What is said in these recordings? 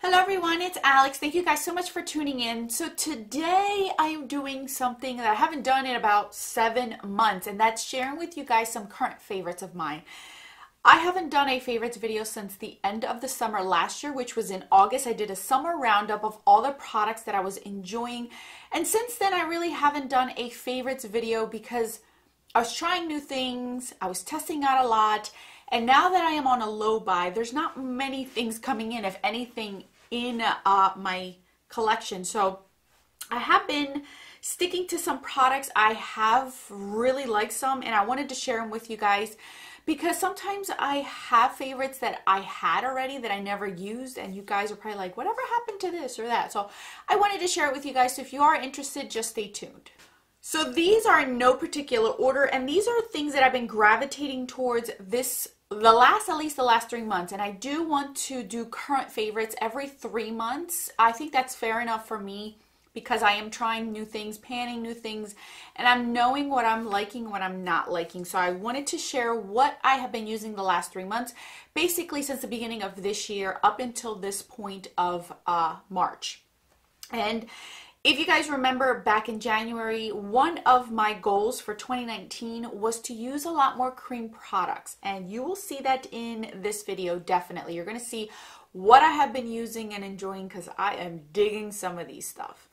Hello everyone, it's Alex. Thank you guys so much for tuning in. So today I am doing something that I haven't done in about 7 months, and that's sharing with you guys some current favorites of mine. I haven't done a favorites video since the end of the summer last year, which was in August. I did a summer roundup of all the products that I was enjoying, and since then I really haven't done a favorites video because I was trying new things, I was testing out a lot. And now that I am on a low buy, there's not many things coming in, if anything, in my collection. So I have been sticking to some products. I have really liked some, and I wanted to share them with you guys because sometimes I have favorites that I had already that I never used, and you guys are probably like, whatever happened to this or that? So I wanted to share it with you guys. So if you are interested, just stay tuned. So these are in no particular order, and these are things that I've been gravitating towards at least the last 3 months, and I do want to do current favorites every 3 months. I think that's fair enough for me because I am trying new things, panning new things, and I'm knowing what I'm liking, what I'm not liking. So I wanted to share what I have been using the last 3 months, basically since the beginning of this year up until this point of March. And if you guys remember back in January, one of my goals for 2019 was to use a lot more cream products, and you will see that in this video. Definitely you're going to see what I have been using and enjoying because I am digging some of these stuff.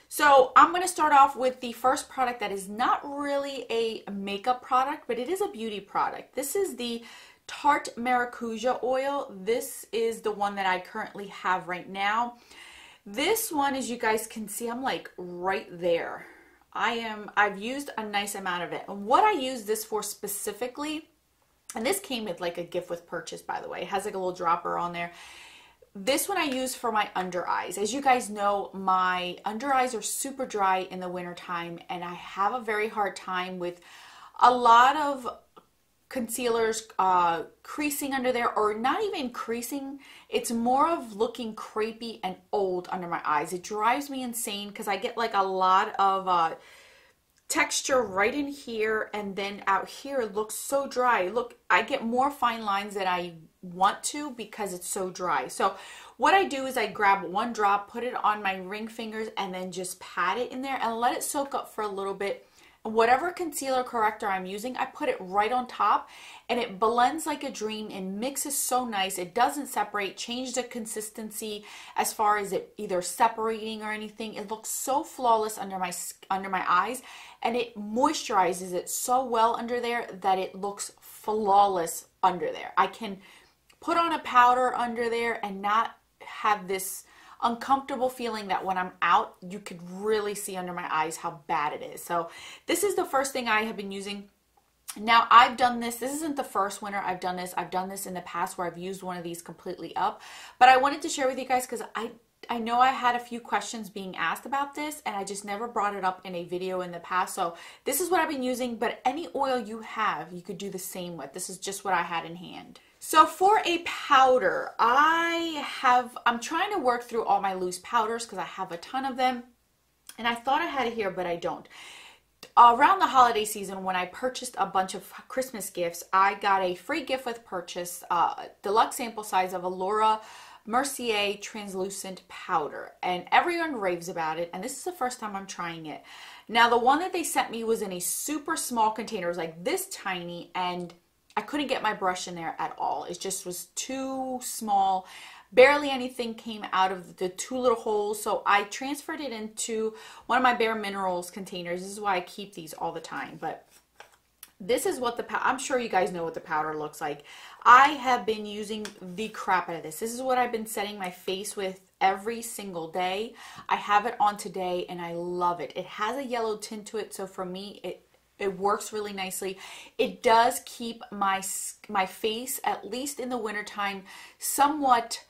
So I'm going to start off with the first product that is not really a makeup product, but it is a beauty product. This is the Tarte Maracuja oil. This is the one that I currently have right now. This one, as you guys can see, I'm like right there. I've used a nice amount of it. And what I use this for specifically, and this came with like a gift with purchase, by the way. It has like a little dropper on there. This one I use for my under eyes. As you guys know, my under eyes are super dry in the wintertime, and I have a very hard time with a lot of concealers creasing under there, or not even creasing. It's more of looking crepey and old under my eyes. It drives me insane because I get like a lot of texture right in here, and then out here it looks so dry. Look, I get more fine lines than I want to because it's so dry. So what I do is I grab one drop, put it on my ring fingers, and then just pat it in there and let it soak up for a little bit. Whatever concealer corrector I'm using, I put it right on top, and it blends like a dream and mixes so nice. It doesn't separate, change the consistency as far as it either separating or anything. It looks so flawless under my eyes, and it moisturizes it so well under there that it looks flawless under there. I can put on a powder under there and not have this uncomfortable feeling that when I'm out, you could really see under my eyes how bad it is. So this is the first thing I have been using. Now I've done this isn't the first winter I've done this. I've done this in the past where I've used one of these completely up, but I wanted to share with you guys because I know I had a few questions being asked about this, and I just never brought it up in a video in the past. So this is what I've been using, but any oil you have, you could do the same with. This is just what I had in hand. So for a powder, I'm trying to work through all my loose powders because I have a ton of them, and I thought I had it here, but I don't. Around the holiday season, when I purchased a bunch of Christmas gifts, I got a free gift with purchase, deluxe sample size of a Laura Mercier translucent powder, and everyone raves about it, and this is the first time I'm trying it. Now the one that they sent me was in a super small container. It was like this tiny, and I couldn't get my brush in there at all. It just was too small. Barely anything came out of the two little holes, so I transferred it into one of my Bare Minerals containers. This is why I keep these all the time, but this is what I'm sure you guys know what the powder looks like. I have been using the crap out of this. This is what I've been setting my face with every single day. I have it on today, and I love it. It has a yellow tint to it, so for me, it works really nicely. It does keep my face, at least in the wintertime, somewhat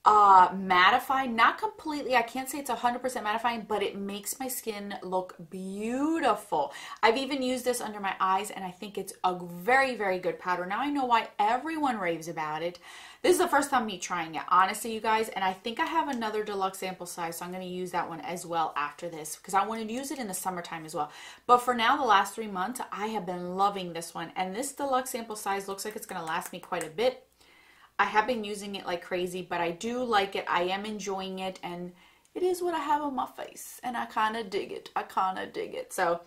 mattifying. Not completely, I can't say it's 100% mattifying, but it makes my skin look beautiful. I've even used this under my eyes, and I think it's a very, very good powder. Now I know why everyone raves about it. This is the first time me trying it, honestly, you guys, and I think I have another deluxe sample size, so I'm going to use that one as well after this because I want to use it in the summertime as well. But for now, the last 3 months, I have been loving this one, and this deluxe sample size looks like it's going to last me quite a bit. I have been using it like crazy, but I do like it. I am enjoying it, and it is what I have on my face, and I kind of dig it. I kind of dig it. So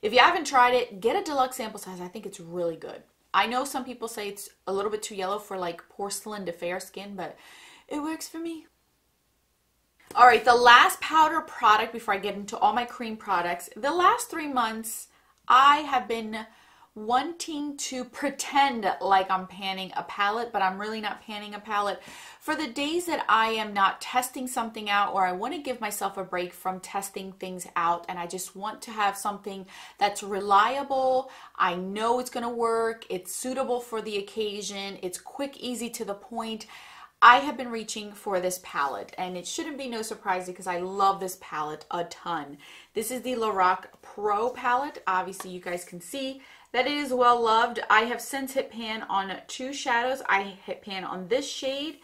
if you haven't tried it, get a deluxe sample size. I think it's really good. I know some people say it's a little bit too yellow for like porcelain to fair skin, but it works for me. All right, the last powder product before I get into all my cream products. The last 3 months, I have been wanting to pretend like I'm panning a palette, but I'm really not panning a palette. For the days that I am not testing something out, or I want to give myself a break from testing things out, and I just want to have something that's reliable, I know it's going to work, it's suitable for the occasion, it's quick, easy, to the point, I have been reaching for this palette, and it shouldn't be no surprise because I love this palette a ton. This is the Lorac Pro palette. Obviously, you guys can see that it is well loved. I have since hit pan on 2 shadows. I hit pan on this shade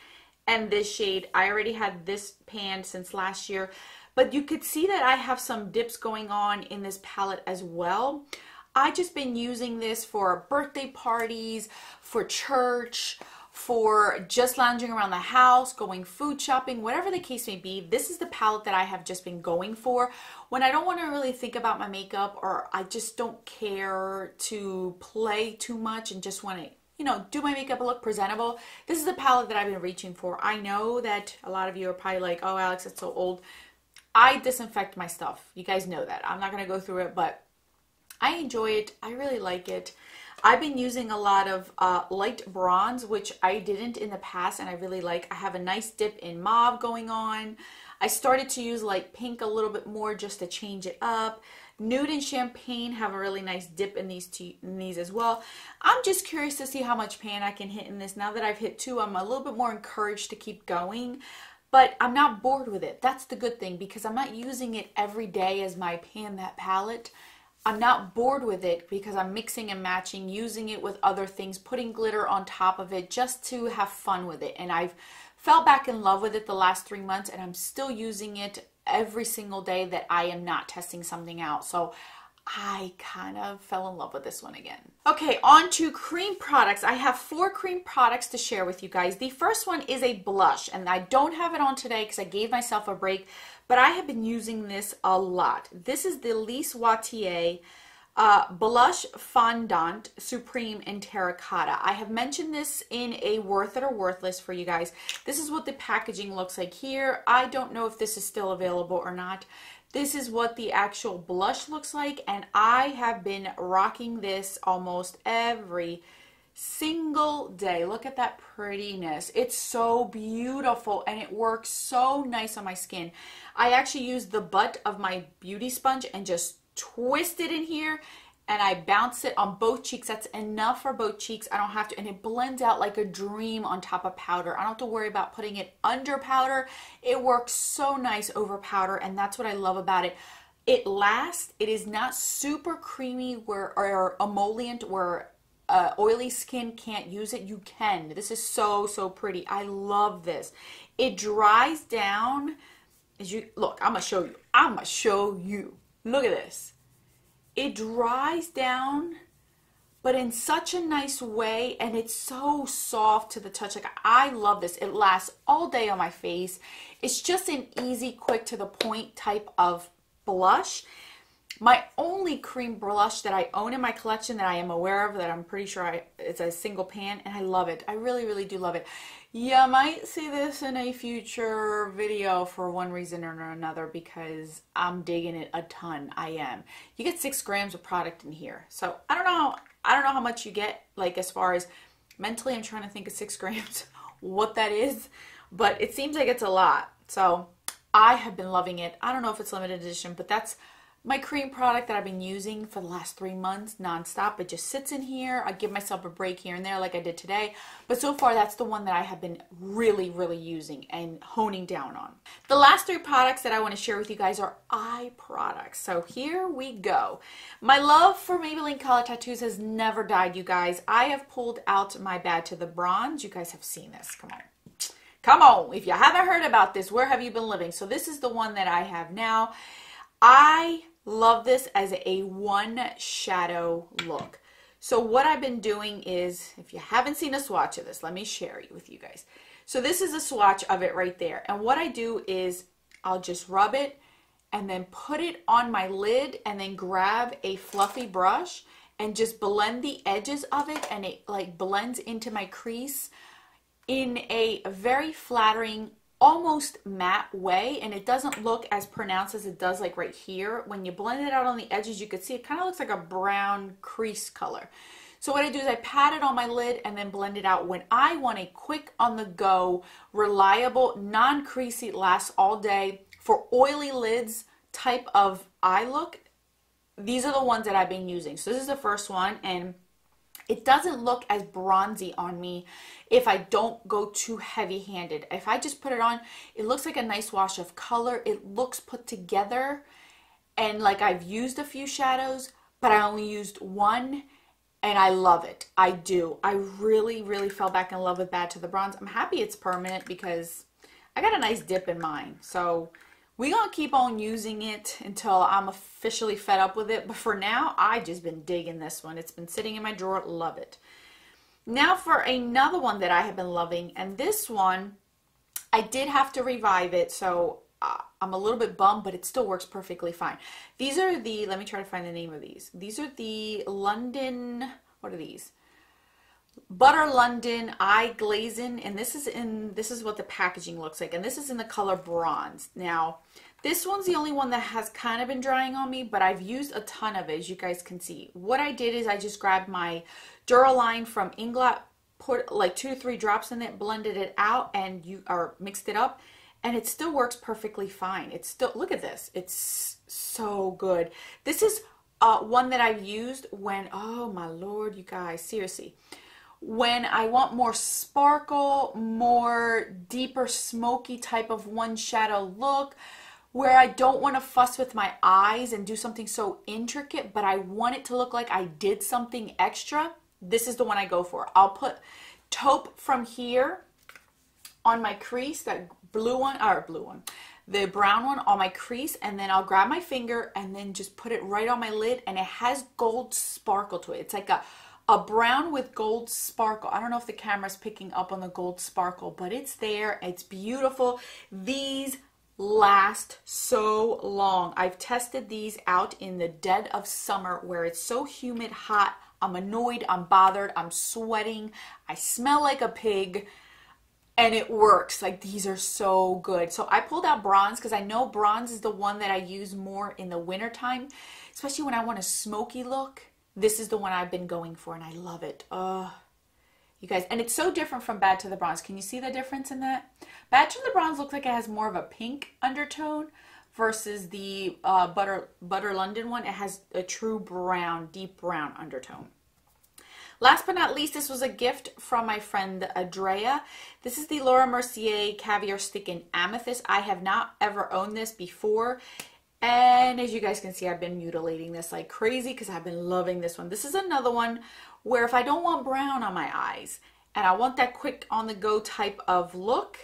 and this shade. I already had this pan since last year, but you could see that I have some dips going on in this palette as well. I just been using this for birthday parties, for church, for just lounging around the house, going food shopping, whatever the case may be. This is the palette that I have just been going for when I don't want to really think about my makeup, or I just don't care to play too much and just want to, you know, do my makeup and look presentable. This is the palette that I've been reaching for. I know that a lot of you are probably like, oh, Alex, it's so old. I disinfect my stuff. You guys know that. I'm not going to go through it, but I enjoy it. I really like it. I've been using a lot of light bronze, which I didn't in the past, and I really like. I have a nice dip in mauve going on. I started to use like pink a little bit more just to change it up. Nude and champagne have a really nice dip in these as well. I'm just curious to see how much pan I can hit in this. Now that I've hit 2, I'm a little bit more encouraged to keep going, but I'm not bored with it. That's the good thing, because I'm not using it every day as my pan that palette. I'm not bored with it because I'm mixing and matching, using it with other things, putting glitter on top of it just to have fun with it. And I've fell back in love with it the last 3 months, and I'm still using it every single day that I am not testing something out. So I kind of fell in love with this one again. Okay, on to cream products. I have 4 cream products to share with you guys. The first one is a blush, and I don't have it on today because I gave myself a break, but I have been using this a lot. This is the Lise Waiter Blush Fondant Supreme in Terracotta. I have mentioned this in a Worth It or Worthless for you guys. This is what the packaging looks like here. I don't know if this is still available or not. This is what the actual blush looks like, and I have been rocking this almost every single day. Look at that prettiness. It's so beautiful, and it works so nice on my skin. I actually use the butt of my beauty sponge and just twist it in here, and I bounce it on both cheeks. That's enough for both cheeks. I don't have to, and it blends out like a dream on top of powder. I don't have to worry about putting it under powder. It works so nice over powder, and that's what I love about it. It lasts. It is not super creamy or emollient where oily skin can't use it. You can. This is so, so pretty. I love this. It dries down. As you look, I'm gonna show you. I'm gonna show you. Look at this. It dries down, but in such a nice way, and it's so soft to the touch. Like, I love this. It lasts all day on my face. It's just an easy, quick, to the point type of blush. My only cream blush that I own in my collection that I am aware of, that I'm pretty sure it's a single pan, and I love it. I really, really do love it. You might see this in a future video for one reason or another, because I'm digging it a ton. I am. You get 6 grams of product in here. So I don't know how much you get, like, as far as mentally, I'm trying to think of 6 grams, what that is, but it seems like it's a lot. So I have been loving it. I don't know if it's limited edition, but that's my cream product that I've been using for the last 3 months nonstop. It just sits in here. I give myself a break here and there like I did today. But so far, that's the one that I have been really, really using and honing down on. The last 3 products that I want to share with you guys are eye products. So here we go. My love for Maybelline Color Tattoos has never died, you guys. I have pulled out my Bad to the Bronze. You guys have seen this. Come on. Come on. If you haven't heard about this, where have you been living? So this is the one that I have now. I love this as a one shadow look. So what I've been doing is, if you haven't seen a swatch of this, let me share it with you guys. So this is a swatch of it right there. And what I do is I'll just rub it and then put it on my lid and then grab a fluffy brush and just blend the edges of it, and it like blends into my crease in a very flattering, almost matte way, and it doesn't look as pronounced as it does like right here. When you blend it out on the edges, you could see it kind of looks like a brown crease color. So what I do is I pat it on my lid and then blend it out. When I want a quick, on the go, reliable, non-creasy, lasts all day for oily lids type of eye look, these are the ones that I've been using. So this is the first one, and it doesn't look as bronzy on me if I don't go too heavy-handed. If I just put it on, it looks like a nice wash of color. It looks put together, and like I've used a few shadows, but I only used one, and I love it. I do. I really, really fell back in love with Bad to the Bronze. I'm happy it's permanent because I got a nice dip in mine. So we're going to keep on using it until I'm officially fed up with it. But for now, I've just been digging this one. It's been sitting in my drawer. Love it. Now for another one that I have been loving. And this one, I did have to revive it. So I'm a little bit bummed, but it still works perfectly fine. These are the, let me try to find the name of these. These are the London, what are these? Butter London Eye Glazing, and this is what the packaging looks like, and this is in the color bronze. Now this one's the only one that has kind of been drying on me, but I've used a ton of it, as you guys can see. What I did is I just grabbed my Duraline from Inglot, put like 2 to 3 drops in it, blended it out, and mixed it up, and it still works perfectly fine. It's still, look at this, it's so good. This is one that I've used when, oh my lord, you guys, seriously, when I want more sparkle, more deeper smoky type of one shadow look, where I don't want to fuss with my eyes and do something so intricate, but I want it to look like I did something extra, this is the one I go for. I'll put taupe from here on my crease, that the brown one on my crease, and then I'll grab my finger and then just put it right on my lid, and it has gold sparkle to it. It's like a brown with gold sparkle. I don't know if the camera's picking up on the gold sparkle, but it's there. It's beautiful. These last so long. I've tested these out in the dead of summer where it's so humid, hot. I'm annoyed, I'm bothered, I'm sweating, I smell like a pig, and it works. Like, these are so good. So I pulled out bronze because I know bronze is the one that I use more in the wintertime, especially when I want a smoky look. This is the one I've been going for, and I love it. You guys, and it's so different from Bad to the Bronze. Can you see the difference in that? Bad to the Bronze looks like it has more of a pink undertone versus the Butter London one. It has a true brown, deep brown undertone. Last but not least, this was a gift from my friend Andrea. This is the Laura Mercier Caviar Stick in Amethyst. I have not ever owned this before. And as you guys can see, I've been mutilating this like crazy because I've been loving this one. This is another one where if I don't want brown on my eyes and I want that quick on the go type of look,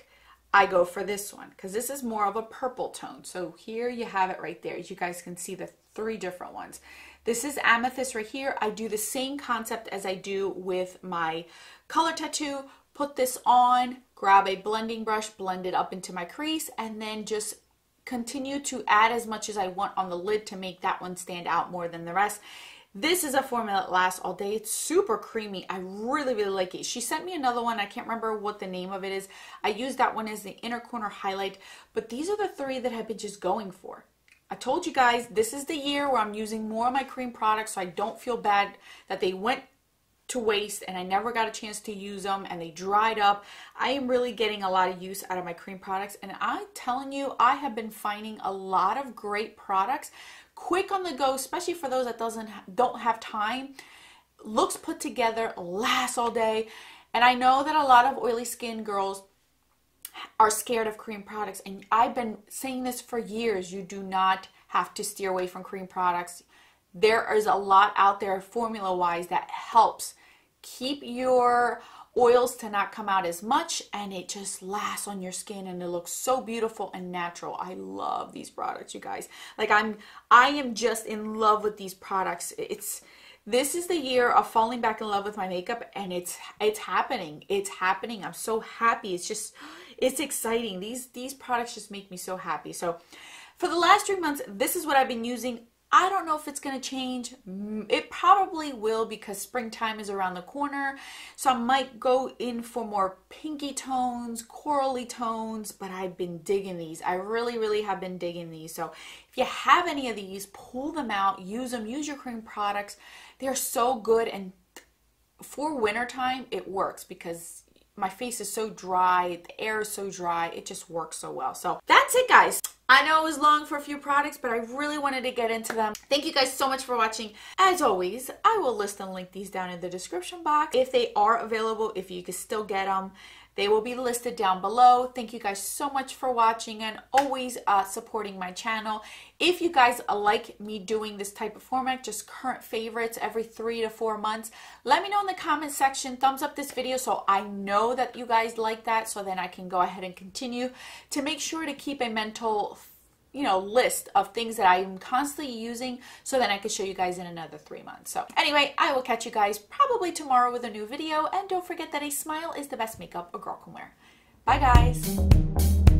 I go for this one because this is more of a purple tone. So here you have it right there. As you guys can see, the 3 different ones. This is Amethyst right here. I do the same concept as I do with my color tattoo. Put this on, grab a blending brush, blend it up into my crease, and then just continue to add as much as I want on the lid to make that one stand out more than the rest. This is a formula that lasts all day. It's super creamy. I really, really like it. She sent me another one. I can't remember what the name of it is. I used that one as the inner corner highlight, but these are the 3 that I've been just going for. I told you guys, this is the year where I'm using more of my cream products so I don't feel bad that they went to waste and I never got a chance to use them and they dried up. I am really getting a lot of use out of my cream products, and I'm telling you, I have been finding a lot of great products, quick on the go, especially for those that don't have time. Looks put together, lasts all day, and I know that a lot of oily skin girls are scared of cream products, and I've been saying this for years. You do not have to steer away from cream products. There is a lot out there formula-wise that helps keep your oils to not come out as much, and it just lasts on your skin and it looks so beautiful and natural. I love these products, you guys. Like, I am just in love with these products. This is the year of falling back in love with my makeup, and it's happening. It's happening. I'm so happy. It's exciting. These products just make me so happy. So for the last 3 months, this is what I've been using. I don't know if it's going to change. It probably will, because springtime is around the corner. So I might go in for more pinky tones, corally tones, but I've been digging these. I really, really have been digging these. So if you have any of these, pull them out, use them, use your cream products. They're so good. And for wintertime, it works because my face is so dry, the air is so dry, it just works so well. So that's it, guys. I know it was long for a few products, but I really wanted to get into them. Thank you guys so much for watching. As always, I will list and link these down in the description box. If they are available, if you can still get them, they will be listed down below. Thank you guys so much for watching and always supporting my channel. If you guys like me doing this type of format, just current favorites every 3 to 4 months, let me know in the comment section. Thumbs up this video so I know that you guys like that, so then I can go ahead and continue to make sure to keep a mental list of things that I'm constantly using, so then I can show you guys in another 3 months. So anyway, I will catch you guys probably tomorrow with a new video, and don't forget that a smile is the best makeup a girl can wear. Bye, guys.